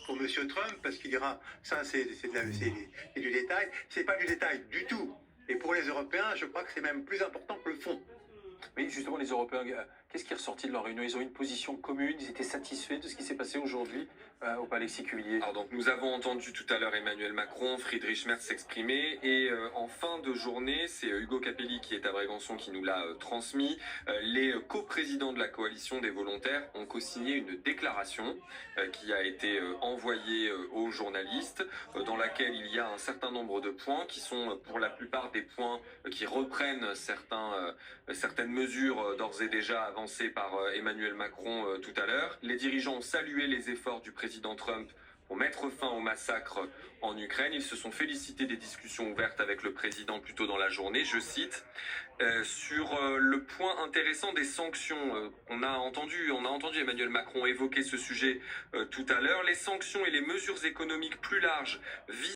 pour Monsieur Trump, parce qu'il dira, ça c'est du détail. C'est pas du détail du tout. Et pour les Européens, je crois que c'est même plus important que le fond. Oui, justement, les Européens, qu'est-ce qui est ressorti de leur réunion? Ils ont une position commune, ils étaient satisfaits de ce qui s'est passé aujourd'hui au Palais Séculier. Alors donc nous avons entendu tout à l'heure Emmanuel Macron, Friedrich Merz s'exprimer et en fin de journée, c'est Hugo Capelli qui est à Brégançon qui nous l'a transmis. Les coprésidents de la coalition des volontaires ont co-signé une déclaration qui a été envoyée aux journalistes dans laquelle il y a un certain nombre de points qui sont pour la plupart des points qui reprennent certaines mesures d'ores et déjà avancées par Emmanuel Macron tout à l'heure. Les dirigeants ont salué les efforts du président Trump pour mettre fin au massacre en Ukraine. Ils se sont félicités des discussions ouvertes avec le président plus tôt dans la journée. Je cite, sur le point intéressant des sanctions, on a entendu Emmanuel Macron évoquer ce sujet tout à l'heure. Les sanctions et les mesures économiques plus larges visent